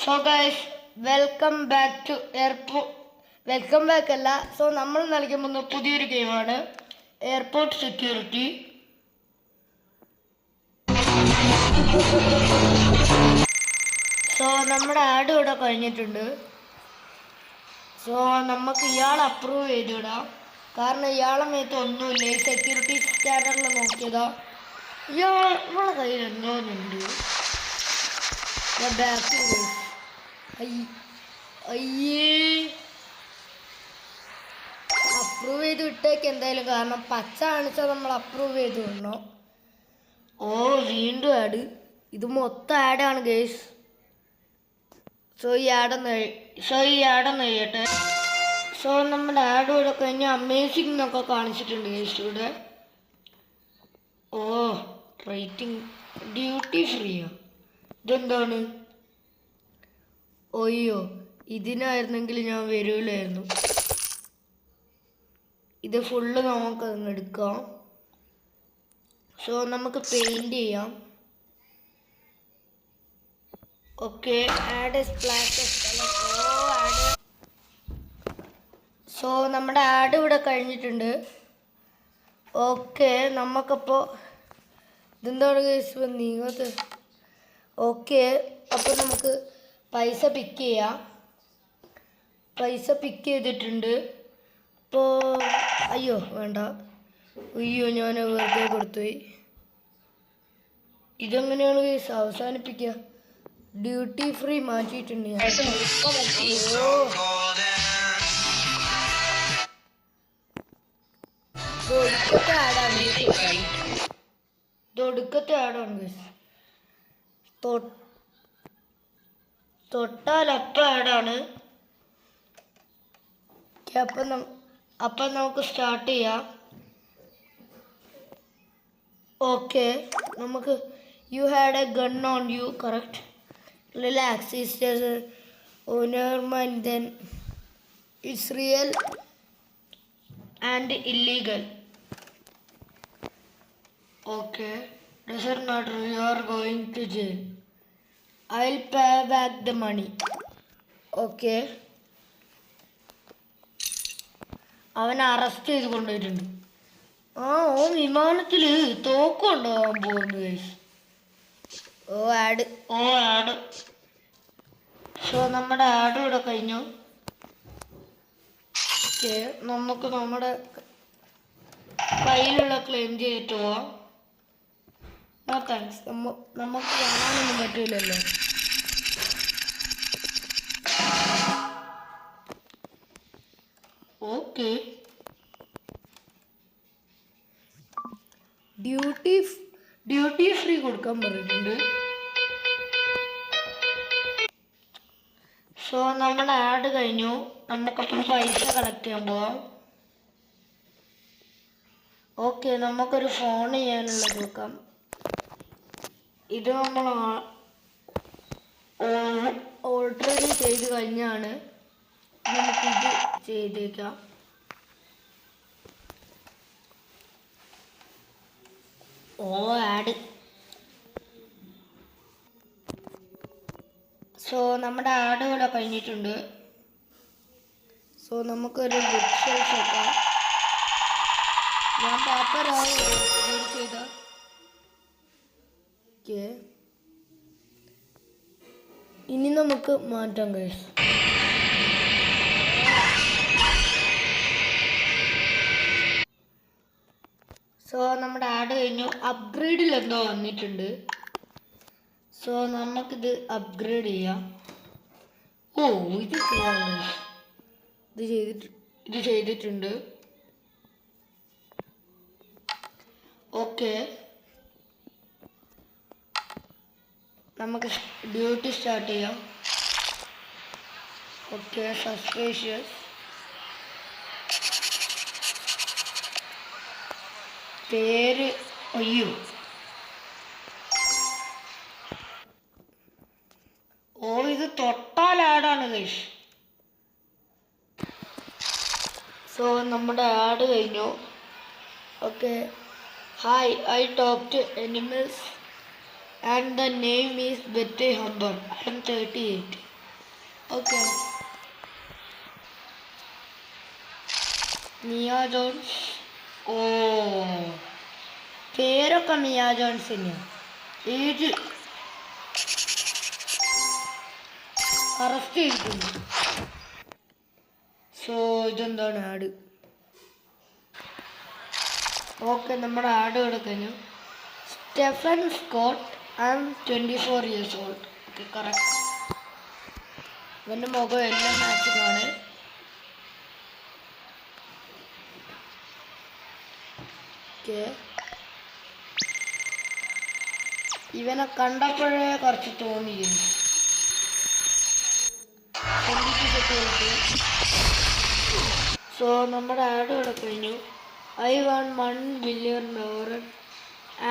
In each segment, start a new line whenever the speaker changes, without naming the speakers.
So guys welcome back to airport. Welcome back അല്ല, so നമ്മൾ നൽകാൻ പോകുന്ന പുതിയൊരു ഗെയിമാണ് എയർപോർട്ട് സെക്യൂരിറ്റി. സോ നമ്മുടെ ആഡ് ഇവിടെ കഴിഞ്ഞിട്ടുണ്ട്. സോ നമുക്ക് ഇയാൾ അപ്രൂവ് ചെയ്തിടാം, കാരണം ഇയാളെ മേത്ത് ഒന്നുമില്ല. ഈ സെക്യൂരിറ്റി സ്കാനറിൽ നോക്കിയതാ, ഇയാളെ കയ്യിൽ എന്തോന്നുണ്ട്. ബാക്ക് അയ്യേ അപ്രൂവ് ചെയ്ത് വിട്ടേക്ക് എന്തായാലും, കാരണം പച്ച കാണിച്ചാൽ നമ്മൾ അപ്രൂവ് ചെയ്ത് വിടണം. ഓ വീണ്ടും ആഡ്, ഇത് മൊത്തം ആഡാണ് ഗേസ്. സോ ഈ ആഡൊന്ന് കഴിയട്ടെ. സോ നമ്മുടെ ആഡ് ഇവിടെ കഴിഞ്ഞ് അമേസിംഗ് എന്നൊക്കെ കാണിച്ചിട്ടുണ്ട് ഗേസ് ഇവിടെ. ഓ റേറ്റിംഗ് ഡ്യൂട്ടി ഫ്രീയോ, ഇതെന്താണ്? ഒയ്യോ, ഇതിനായിരുന്നെങ്കിൽ ഞാൻ വരൂലായിരുന്നു. ഇത് ഫുള്ള് നമുക്ക് അങ്ങ് എടുക്കാം. സോ നമുക്ക് പെയിൻറ് ചെയ്യാം. Okay, add splash. സോ നമ്മുടെ ആഡ് ഇവിടെ കഴിഞ്ഞിട്ടുണ്ട്. ഓക്കെ, നമുക്കപ്പോൾ ഇതെന്താണ് കേസ് നീങ്ങത്ത്. ഓക്കെ, അപ്പോൾ നമുക്ക് പൈസ പിക്ക് ചെയ്യാം. പൈസ പിക്ക് ചെയ്തിട്ടുണ്ട്. അപ്പോൾ അയ്യോ വേണ്ട, അയ്യോ ഞാൻ വെറുതെ കൊടുത്തുപോയി. ഇതെങ്ങനെയാണ് കേസ് അവസാനിപ്പിക്കുക? ഡ്യൂട്ടി ഫ്രീ മാറ്റിയിട്ടുണ്ട് ഞാൻ. ഒടുക്കത്തെ ആടാണ് കേസ്. തൊട്ടാൽ അപ്പം ആഡാണ്. അപ്പം നമുക്ക് സ്റ്റാർട്ട് ചെയ്യാം. ഓക്കെ, നമുക്ക് you had a gun on you, correct. Relax, is owner mind then it's real and illegal. Okay, doesn't matter, you are going to jail. I'll pay back the money. Okay, അവൻ arrest ചെയ്ത് കൊണ്ടുപോയിട്ടുണ്ട്. ഓ വിമാനത്തിൽ തോക്ക് കൊണ്ടുപോകാൻ പോകുന്നു guys. ഓ add. So നമ്മുടെ ad ഇവിടെ കഴിഞ്ഞു. ഓക്കെ, നമുക്ക് നമ്മുടെ കയ്യിലുള്ള ക്ലെയിം ചെയ്തിട്ട് പോവാം. നോ താങ്ക്സ്, നമുക്ക് കാണാനൊന്നും പറ്റില്ലല്ലോ. ഓക്കെ, ഡ്യൂട്ടി ഫ്രീ കൊടുക്കാൻ പറഞ്ഞിട്ടുണ്ട്. സോ നമ്മുടെ ആഡ് കഴിഞ്ഞു. നമുക്കപ്പം പൈസ കളക്ട് ചെയ്യാൻ പോവാം. ഓക്കെ, നമുക്കൊരു ഫോൺ ചെയ്യാനുള്ളത് നോക്കാം. ഇത് നമ്മൾ ഓൾറെഡി ചെയ്ത് കഴിഞ്ഞാണ്. നമുക്കിത് ചെയ്തേക്കാം. ഓ ആഡ്. സോ നമ്മുടെ ആഡ് ഇവിടെ കഴിഞ്ഞിട്ടുണ്ട്. സോ നമുക്കൊരു ബുക്ക് ഷെൽഫ് വെക്കാം. ഞാൻ പേപ്പറാണ് ചെയ്ത. ഓക്കെ, ഇനി നമുക്ക് മാറ്റാം ഗൈസ്. സോ നമ്മുടെ ആഡ് കഴിഞ്ഞു. അപ്ഗ്രേഡിൽ എന്തോ വന്നിട്ടുണ്ട്. സോ നമുക്കിത് അപ്ഗ്രേഡ് ചെയ്യാം. ഓ ഇത് ചെയ്യാം, ഇത് ചെയ്തിട്ടുണ്ട്. ഓക്കെ, നമുക്ക് ഡ്യൂട്ടി സ്റ്റാർട്ട് ചെയ്യാം. Okay, suspicious. പേര് അയ്യോ, ഓ ഇത് തൊട്ടാൽ ആഡാണ് ഗൈസ്. സോ നമ്മുടെ ആഡ് കഴിഞ്ഞു. Okay, hi, I talk to animals and the name is Betty Humber. I am 38. Okay Mia Jones. ഓ പേരൊക്കെ മിയ ജോൺസ് തന്നെയാണ്. ഏജ് അറസ്റ്റ് ചെയ്തിട്ടുണ്ട്. സോ ഇതെന്താണ് ആഡ്? ഓക്കെ നമ്മുടെ ആഡ് എടുക്കുന്നു. Stephen Scott, I am 24 years old. Okay correct. ഇവൻ്റെ മുഖം എല്ലാം മാച്ചിങ്ങാണ്. ഓക്കെ ഇവനെ കണ്ടപ്പോഴേ കുറച്ച് തോന്നിയിരുന്നു. സോ നമ്മുടെ ആഡ് ഇവിടെ കഴിഞ്ഞു. I want $1 billion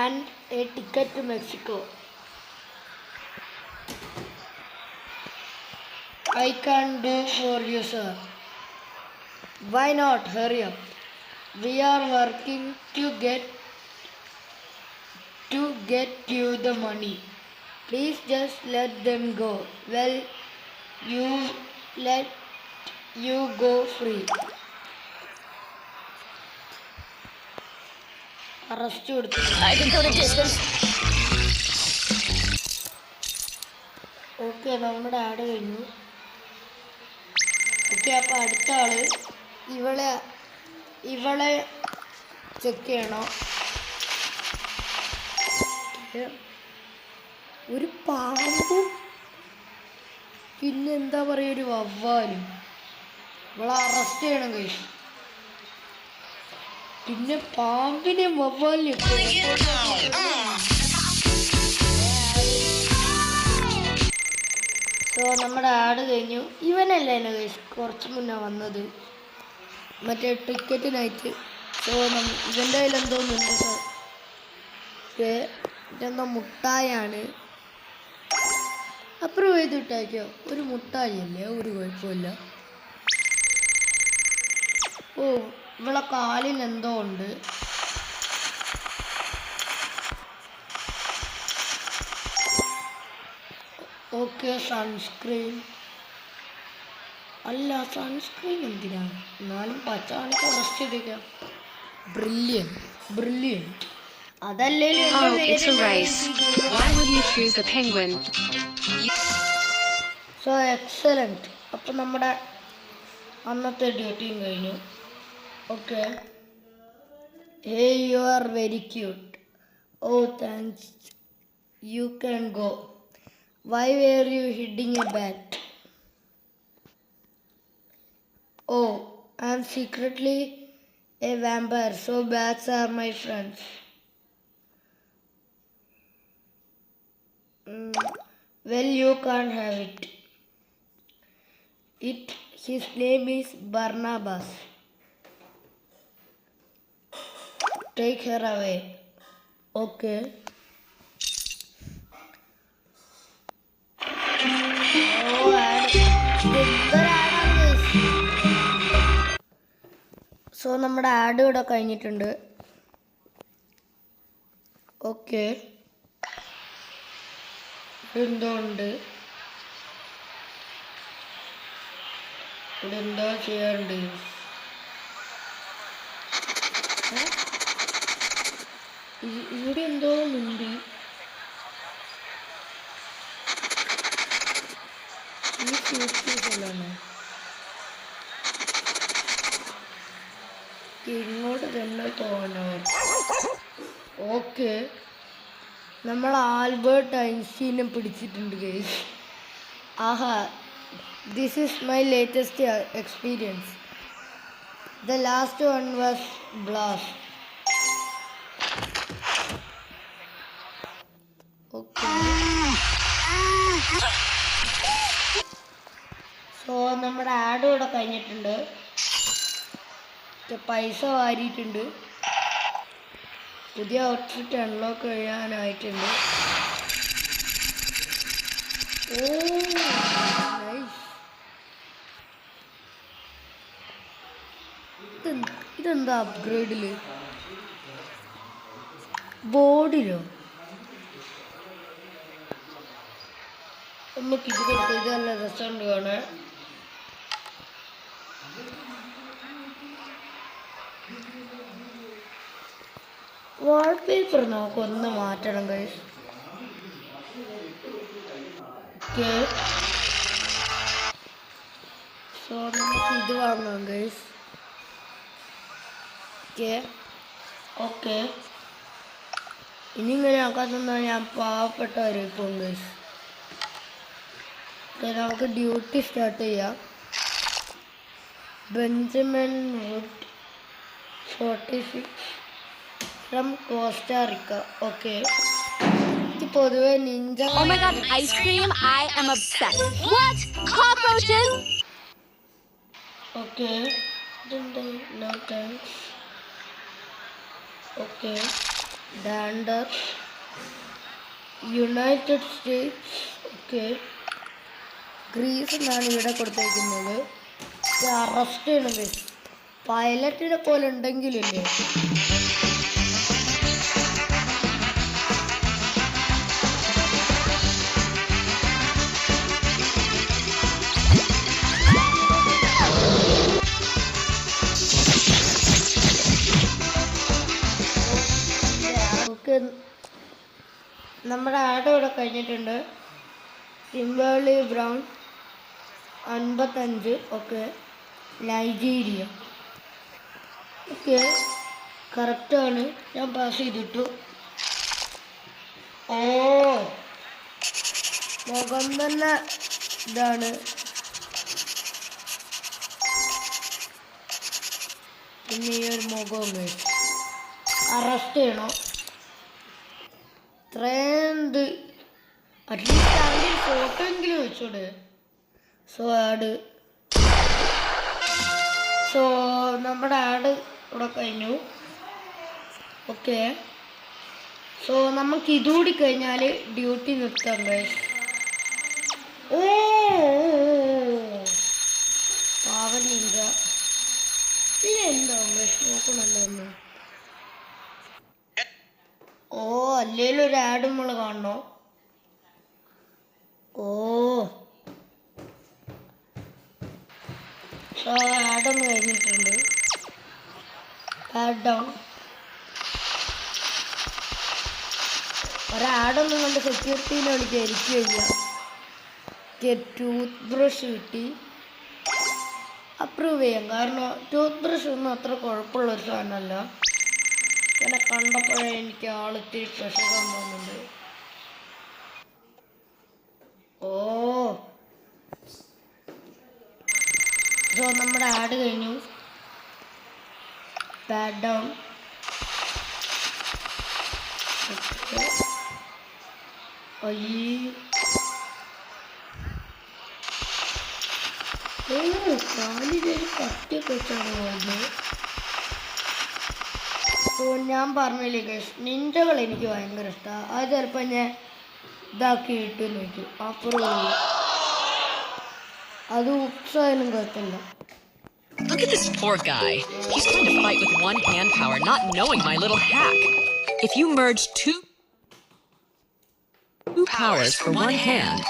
and a ticket to Mexico. I can do for you, sir. Why not? Hurry up. We are working to get you the money. Please just let them go. Well, you let you go free. Arrest കൊടുത്തു. Okay നമ്മുടെ ad കഴിഞ്ഞു. Okay അപ്പോൾ അടുത്ത ആള് ഇവളെ check ചെയ്യണോ? ഒരു പാമ്പും പിന്നെന്താ പറയുക ഒരു വവ്വാലും. ഇവളെ അറസ്റ്റ് ചെയ്യണം കഴിച്ചു. പിന്നെ പാമ്പിനെയും വവ്വാലിനെയും സോ നമ്മുടെ ആഡ് കഴിഞ്ഞു. ഇവനല്ലേ എന്നെ കഴിച്ചു കുറച്ച് മുന്നേ വന്നത് മറ്റേ ടിക്കറ്റിനായിട്ട്. സോ ഇവൻ്റെ കയ്യിലെന്തോന്നുണ്ട് സാർ. ഇതെന്തോ മുട്ടായാണ്. അപ്രൂവ് ചെയ്ത് വിട്ടാക്കിയോ? ഒരു മുട്ടായി അല്ലേ, ഒരു കുഴപ്പമില്ല. ഓ ഇവളെ കാലിൽ എന്തോ ഉണ്ട്. ഓക്കെ സൺസ്ക്രീൻ അല്ല, സൺസ്ക്രീൻ എന്തിനാണ്? എന്നാലും പച്ച കാണിച്ച് അറസ്റ്റ് ചെയ്തേക്കാം. ബ്രില്യൻറ്റ് അതല്ലേ. So excellent. അപ്പം നമ്മുടെ അന്നത്തെ ഡ്യൂട്ടിയും കഴിഞ്ഞു. Okay hey you are very cute. Oh thanks, you can go. Why were you hiding a bat? Oh I am secretly a vampire, so bats are my friends. Well, you can't have it. His name is Barnabas. Take her away. Okay. So നമ്മുടെ ad ഇവിടെ കഴിഞ്ഞിട്ടുണ്ട്. Okay എന്തോ ഉണ്ട്. ഇവിടെ എന്തോ ചെയ്യാറുണ്ട്. ഇവിടെ എന്തോ ഉണ്ട്. ഈ സൂക്ഷിച്ചല്ലാണ് ഇങ്ങോട്ട് തന്നെ തോന്നണം. ഓക്കെ നമ്മൾ ആൽബർട്ട് ഐൻസ്റ്റീനെ പിടിച്ചിട്ടുണ്ട് guys. Aaha, this is my latest experience. The last one was blast. Okay so നമ്മുടെ ആഡ് ഇവിടെ കഴിഞ്ഞിട്ടുണ്ട്. പൈസ വാരിയിട്ടുണ്ട്. പുതിയ ഔട്ട്ഫിറ്റ് അൺലോക്ക് ചെയ്യാനായിട്ടുണ്ട്. ഓ നൈസ്. ഇതെന്താ അപ്ഗ്രേഡിൽ ബോർഡിലോ നമുക്ക് ഇത് കൊടുക്കും. ഇത് നല്ല രസമുണ്ട് കാണാൻ. വാൾപേപ്പർ നമുക്കൊന്ന് മാറ്റണം ഗൈസ്. ഓക്കെ, സോ നമുക്ക് ഇത് വാങ്ങാം ഗൈസ്. ഓക്കെ ഇനി ഇങ്ങനെ ആക്കാത്ത ഞാൻ പാവപ്പെട്ടവരിപ്പം ഗൈസ്. നമുക്ക് ഡ്യൂട്ടി സ്റ്റാർട്ട് ചെയ്യാം. Benjamin Wood 46 from Costa Rica. Okay, പൊതുവെ ninja.
Oh my god, ice cream! I am obsessed. What? Cockroaches?
Okay, no thanks. Okay, dander United States. Okay, Greece എന്നാണ് ഇവിടെ കൊടുത്തേക്കുന്നത്. അറസ്റ്റ് ചെയ്യണത് പൈലറ്റിനെ പോലെ ഉണ്ടെങ്കിലല്ലേ. നമ്മുടെ ആഡ് ഇവിടെ കഴിഞ്ഞിട്ടുണ്ട്. Kimberly Brown 55. Okay, Nigeria. Okay, കറക്റ്റാണ്, ഞാൻ പാസ് ചെയ്തിട്ടു. ഓ, മുഖം തന്നെ ഇതാണ്. പിന്നെ ഈ ഒരു മുഖം അറസ്റ്റ് ചെയ്യണോ? ഇത്രയുണ്ട്, അറ്റ്ലീസ്റ്റ് അതിൻ്റെ ഫോട്ടോ എങ്കിലും വെച്ചോടെ. സോ നമ്മുടെ ആഡ് ഇവിടെ കഴിഞ്ഞു. ഓക്കെ, സോ നമുക്ക് ഇതുകൂടി കഴിഞ്ഞാൽ ഡ്യൂട്ടി നിർത്താം ഗൈസ്. ഓ, പാവനില്ല എന്താവും ഗൈസ്, നോക്കണല്ലോ. ഓ, അല്ലേലും ഒരു ആഡ് നമ്മൾ കാണണോ? ഓ, സോ ആഡൊന്ന് കഴിഞ്ഞിട്ടുണ്ട്. ആഡ് ഡൗൺ ഒരാഡൊന്നും കണ്ട് സെക്യൂരിറ്റീനെ വിളിക്കായിരിക്കില്ല. ടൂത്ത് ബ്രഷ് കിട്ടി, അപ്രൂവ് ചെയ്യാം. കാരണം ടൂത്ത് ബ്രഷ് ഒന്നും അത്ര കുഴപ്പമുള്ളൊരു സാധനമല്ല. ഇങ്ങനെ കണ്ടപ്പോഴേ എനിക്ക് ആളിത്തിരി പ്രഷർ തോന്നുന്നുണ്ട്. ഓ, സോ നമ്മുടെ ആഡ് കഴിഞ്ഞു. Bad down. കാലിലൊരു കത്തിയൊക്കെ വെച്ചാണ് പോകുന്നത്. സോ ഞാൻ പറഞ്ഞില്ലേ ഗൈസ്, നിഞ്ചകൾ എനിക്ക് ഭയങ്കര ഇഷ്ടമാണ്. അത് ചിലപ്പോൾ ഞാൻ ഇതാക്കി ഇട്ടെന്ന് വയ്ക്കും. അപ്പുറം അത് ഉപ്സായാലും കുഴപ്പമില്ല.
Look at this poor guy. He's trying to fight with one hand power, not knowing my little hack. If you merge two powers for one hand.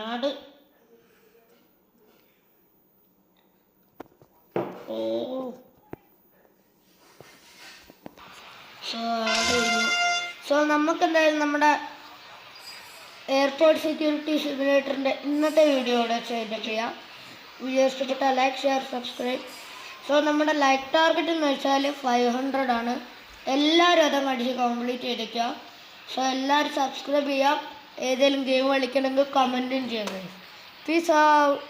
ആട് ഓ, സോ നമുക്ക് എന്തായാലും നമ്മുടെ എയർപോർട്ട് സെക്യൂരിറ്റി സിമുലേറ്ററിൻ്റെ ഇന്നത്തെ വീഡിയോ ഇവിടെ ചെയ്ത് ചെയ്യാം. വീഡിയോ ഇഷ്ടപ്പെട്ടാൽ like, share, subscribe. So നമ്മുടെ ലൈക്ക് ടാർഗറ്റ് എന്ന് വെച്ചാൽ 500 ആണ്. എല്ലാവരും അതങ്ങ് അടിച്ച് കംപ്ലീറ്റ് ചെയ്തേക്കുക. സോ എല്ലാവരും സബ്സ്ക്രൈബ് ചെയ്യാം. ഏതെങ്കിലും ഗെയിം കളിക്കണമെങ്കിൽ കമൻറ്റും ചെയ്യാം. Peace out.